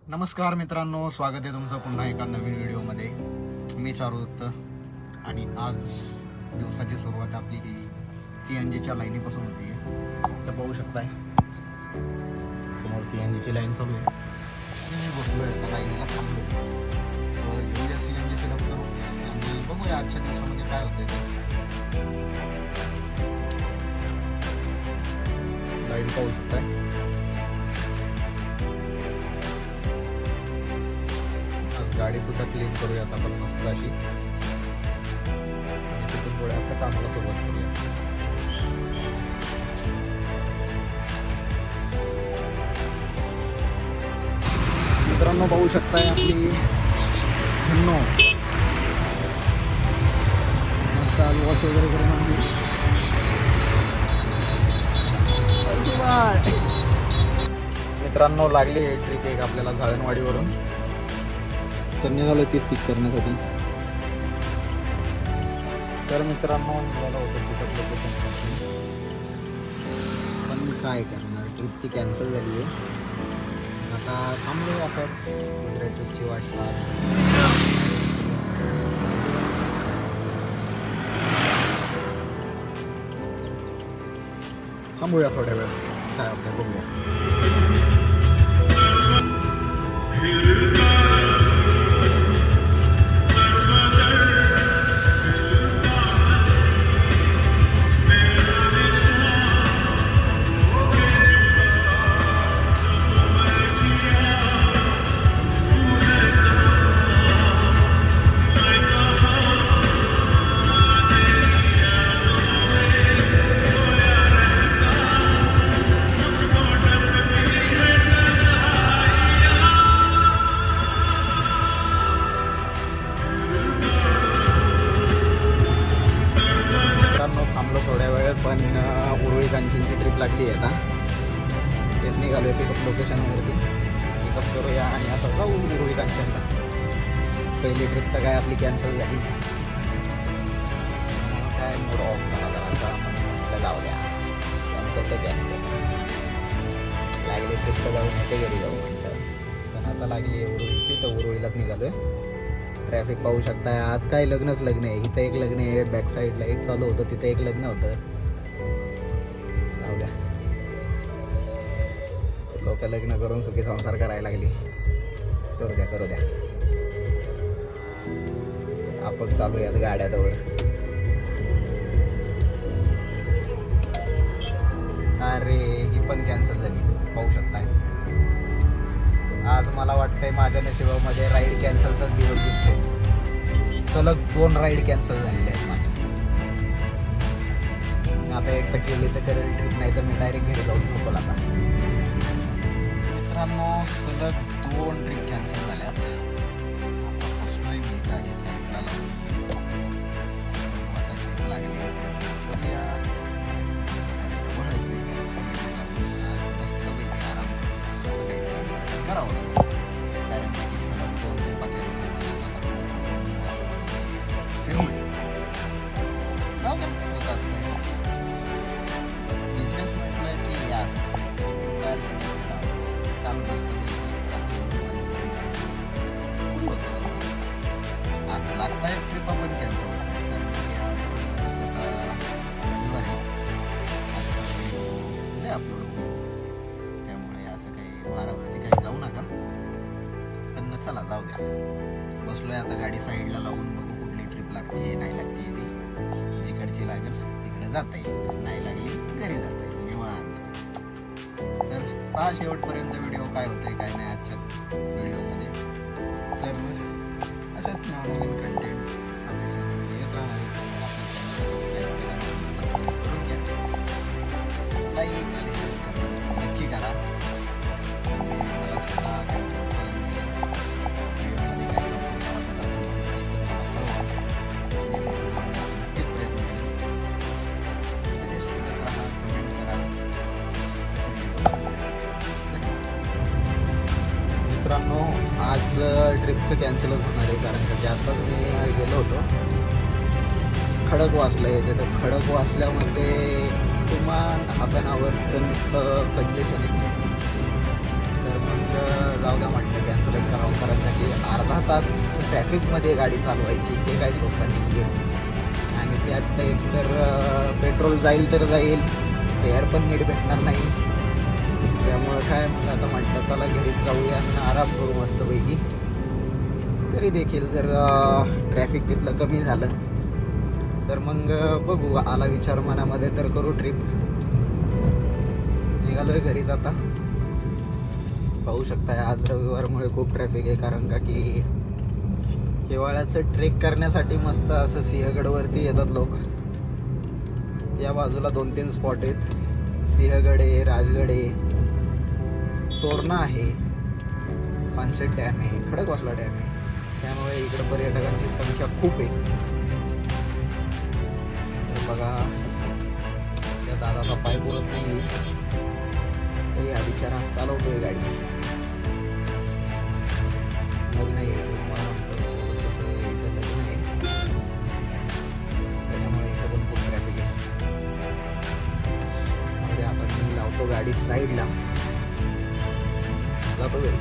नमस्कार मित्रांनो, स्वागत आहे तुमचं पुन्हा एका नवीन व्हिडिओमध्ये. मी चारुदत्त आणि आज दिवसाची सुरुवात आपली ही CNGच्या लाईनीपासून होती. तर पाहू शकताय समोर CNGची लाईन चालू आहे आणि मी बसलो आहे त्या लाईनीला थांबलो. तर घेऊया CNG फिलअप करू आणि बघूया आजच्या दिवसामध्ये काय होतं ते. लाईन पाहू शकताय. गाडी सुद्धा क्लीन करूयात आपण मस्त अशी आणि तिथून पुढे आपल्या कामाला सुरुवात करूया. मित्रांनो पाहू शकताय आपली हन्नो मस्त वॉश वगैरे करून आणली. मित्रांनो लागली हे ट्रिप एक आपल्याला झाळणवाडीवरून निघालो ती पिक करण्यासाठी. तर मित्रांनो निघाला होतं पिकअप लोकेशन, पण मी काय करणार, ट्रिप ती कॅन्सल झाली आहे. आता थांबलो असंच दुसऱ्या ट्रिपची वाट पाहत. थांबूया थोड्या वेळ, काय होतं बघूया. थांबलो थोड्या वेळ, पण उरुळी कांचनची ट्रिप लागली आहे आता. तेच निघालो आहे पिकअप लोकेशनवरती. पिकअप करूया आणि आता जाऊ उरुळी कांचनला. पहिली ट्रिप तर काय आपली कॅन्सल झाली, काय मूड ऑफ झाला जरासा, म्हणून जाऊ द्या, कॅन्सल तर कॅन्सल. लागली ट्रिप तर जाऊन येते घरी जाऊ म्हणतं, पण आता लागली आहे उरुळीची, तर उरुळीलाच निघालो आहे. ट्रॅफिक पाहू शकताय. आज काय लग्नच लग्न आहे. इथं एक लग्न आहे, बॅक साईडला एक चालू होतं, तिथं एक लग्न होतं. जाऊ द्या, लोक लग्न करून सुखी संसार करायला लागली. करू द्या करू द्या. आपण चालू यात गाड्यावर. अरे ही पण कॅन्सल झाली पाहू शकताय. आज मला वाटतंय माझ्या नशिबामध्ये राईड कॅन्सलचाच दिवस दिसतोय. सलग 2 राईड कॅन्सल झालेले आहेत माझ्या. आता एक तर केली तर करेल ट्रिप, नाही तर मी डायरेक्ट घरी जाऊन झोपल. आता मित्रांनो सलग 2 ट्रिप कॅन्सल झाल्या. बसलोय मी गाडी साईडला लावून. आता ट्रिप लागली मस्तपैकी आराम करावं लागतं, कारण की सलग 2 ट्रिपा कॅन्सल झाल्या. फिरून जाऊ द्या, होत असतं. बिझनेस म्हटलं की असं काल मस्तपैकी आज लागताय ट्रिपा पण कॅन्सल होत आहे, कारण की आज तसा रविवारी उद्या अपलोड होईल. त्यामुळे असं काही वारावरती काही जाऊ नका. पण चला जाऊ द्या. बसलोय आता गाडी साईडला लावून, बघू कुठली ट्रिप लागते नाही लागते. ती जिकडची लागेल तिकडे जाता येईल, नाही लागली घरी जाता येईल निवांत. तर पहा शेवटपर्यंत व्हिडिओ काय होतंय काय नाही आजच्या व्हिडिओमध्ये. तर अशाच नवनवीन कंटेंट आपल्या चॅनलवर येत राहणार आहे. आपल्या चॅनल सबस्क्राईब करून घ्या, लाईक शेअर कमेंट नक्की करा. म्हणजे मला सुद्धा काही व्हिडिओमध्ये काही वाटत असेल नक्कीच प्रयत्न करेन. सजेस्ट करत राहा, कमेंट करा. मित्रांनो आज ट्रिपचं कॅन्सलच होणार आहे, कारण की आताच मी गेलो होतो खडकवासला. येते तर खडकवासल्यामध्ये किमान हाफ ॲन आवरचं नुसतं कंजेशन आहे. तर मग जाऊ द्या म्हटलं कॅन्सल तास ट्रॅफिकमध्ये गाडी चालवायची हे काय सोपं नाही आहे. आणि त्यात एकतर पेट्रोल जाईल तर जाईल, फेअर पण नीट भेटणार नाही. त्यामुळं काय मग आता म्हटलं चला घरीच जाऊया आणि आराम करू मस्तपैकी. तरी देखील जर ट्रॅफिक तिथलं कमी झालं तर मग बघू, आला विचार मनामध्ये तर करू ट्रिप. निघालोय घरीच आता. पाहू शकताय आज रविवारमुळे खूप ट्रॅफिक आहे, कारण का की हिवाळ्याचं ट्रेक करण्यासाठी मस्त असं सिंहगडवरती येतात लोक. या बाजूला 2-3 स्पॉट आहेत. सिंहगड आहे, राजगड आहे, तोरणा आहे, पानशेत डॅम आहे, खडकवासला डॅम आहे. त्यामुळे इकडे पर्यटकांची संख्या खूप आहे. तर बघा त्या दादाचा पाय पुरत नाही तरी हा बिचारा चालवतोय गाडी. लग्न आहे इथं लग्न आहे, त्याच्यामुळे इथं पण खूप ट्रॅफिक आहे. म्हणजे आता मी लावतो गाडी साईडला, जातो घरी.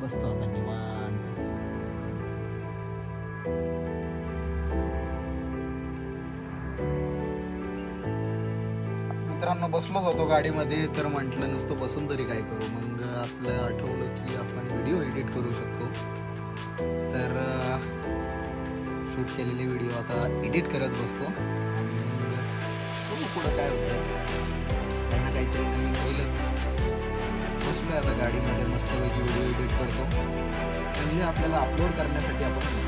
बसतो आता निवांत. मित्रांनो बसलोच होतो गाडीमध्ये, तर म्हटलं नुसतं बसून तरी काय करू. मग आपलं आठवलं की आपण व्हिडिओ एडिट करू शकतो. तर शूट केलेले व्हिडिओ आता एडिट करत बसतो आणि मग बघू पुढं काय होतं. काही ना काहीतरी नवीन होईलच. बसलोय आता गाडीमध्ये मस्तपैकी व्हिडिओ एडिट करतो, म्हणजे आपल्याला अपलोड करण्यासाठी आपण.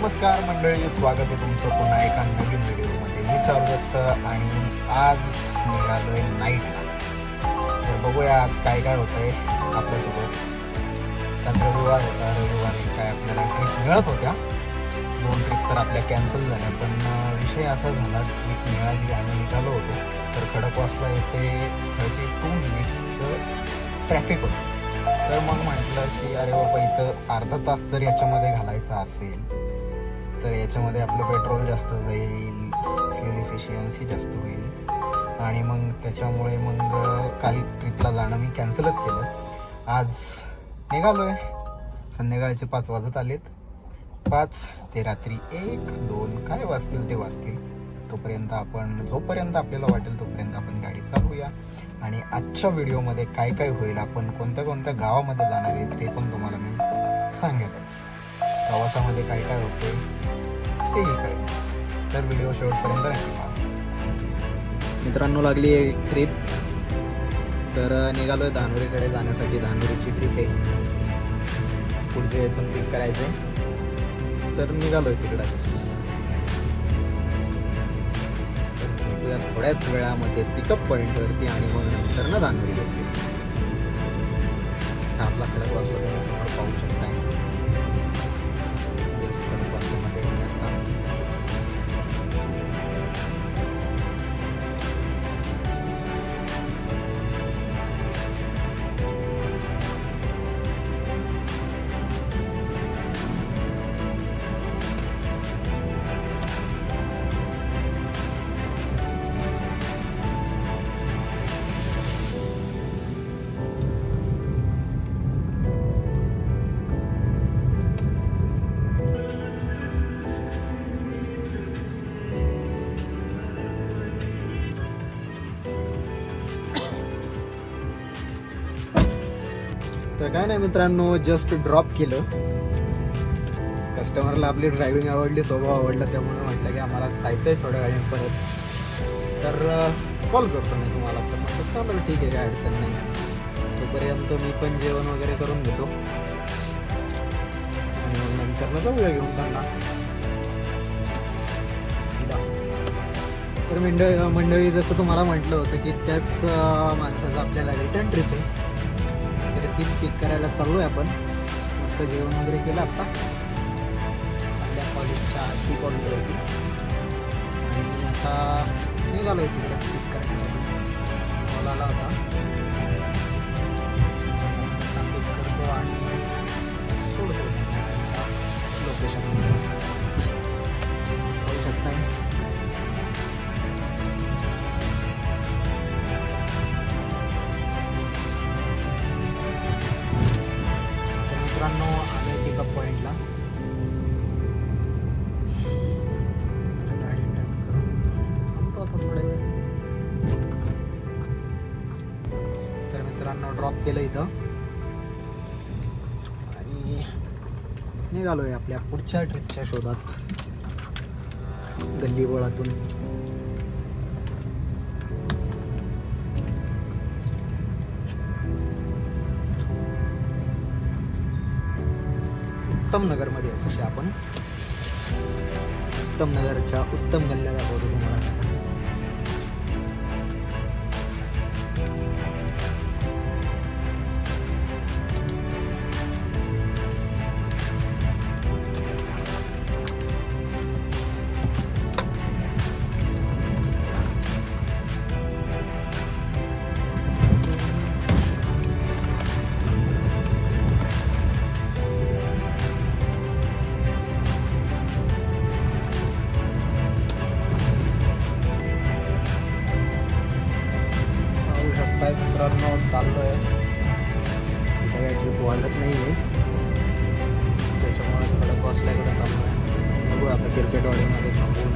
नमस्कार मंडळी, स्वागत आहे तुमचं पुन्हा एका नवीन व्हिडिओमध्ये. मी चालू आणि आज निघालोय नाईटला. तर बघूया आज काय काय होतंय आपल्यासोबत. कारण रविवार होता, रविवारी काय आपल्याला ट्रिप मिळत होत्या. 2 ट्रिप तर आपल्या कॅन्सल झाल्या, पण विषय असा झाला ट्रिप मिळाली आणि निघालो होतो तर खडकवासला येथे 32 मिनिट्सचं ट्रॅफिक होतं. तर मग म्हटलं की अरे बाबा इथं अर्धा तास जर याच्यामध्ये घालायचा असेल तर याच्यामध्ये आपलं पेट्रोल जास्त जाईल, फ्युल इफिशियन्सी जास्त होईल आणि मग त्याच्यामुळे मग काल ट्रिपला जाणं मी कॅन्सलच केलं. आज निघालो आहे. संध्याकाळचे 5 वाजत आलेत. 5 ते रात्री 1-2 काय वाजतील ते वाजतील. तोपर्यंत आपण जोपर्यंत आपल्याला वाटेल तोपर्यंत आपण गाडी चालवूया. आणि आजच्या व्हिडिओमध्ये काय काय होईल, आपण कोणत्या कोणत्या गावामध्ये जाणार आहे ते पण तुम्हाला मी सांगेलच. प्रवासामध्ये काय काय होते तेही कळेल. तर व्हिडिओ शेवटपर्यंत नक्की पहा. मित्रांनो लागली आहे ट्रिप. तर निघालो आहे धानोरीकडे जाण्यासाठी. धानोरीची ट्रिप आहे, पुढच्या इथून पिक करायचं आहे. तर निघालो आहे तिकडंच. तर भेटूया थोड्याच वेळामध्ये पिकअप पॉईंटवरती आणि मग नंतर ना धानोरी घेतली. आपला खडकवासला तुम्ही समोर पाहू शकताय. तर काय नाही मित्रांनो, जस्ट ड्रॉप केलं. कस्टमरला आपली ड्रायव्हिंग आवडली, स्वभाव आवडला, त्यामुळे म्हटलं की आम्हाला जायचं आहे थोड्या वेळाने परत. तर कॉल करतो मी तुम्हाला. तर म्हटलं चालेल ठीक आहे, काय अडचण नाही. तोपर्यंत मी पण जेवण वगैरे करून घेतो पिक्चरला जाऊया घेऊन त्यांना. तर मंडळी जसं तुम्हाला म्हटलं होतं की त्याच माणसाचं आपल्याला रिटर्न ट्रिप आहे. तर ती पिक करायला चाललो आहे आपण. मस्त जेवण वगैरे केलं आता आपल्या कॉलेजच्या टी कॉलेजवरती आणि आता निघालो आहे तिकडे पिक करण्यासाठी. कॉल आला होता पिक करतो आणि सोडतो लोकेशन होऊ शकता. मित्रांनो आले पिकअप पॉईंटला. गाडी टर्न करून थांबतो आता थोड्या वेळ. तर मित्रांनो ड्रॉप केलं इथं आणि निघालोय आपल्या पुढच्या ट्रिपच्या शोधात गल्ली बोळातून. उत्तम नगरमध्ये आहे सध्या आपण. उत्तम नगरच्या उत्तम गल्ल्या दाखवतो तुम्हाला. काय मित्रांनो चाललो आहे. इथे काही ट्रिप वाजत नाही आहे त्याच्यामुळे थोडं बसल्याकडे चाललो आहे. बघू आता क्रिकेटवाडीमध्ये थांबून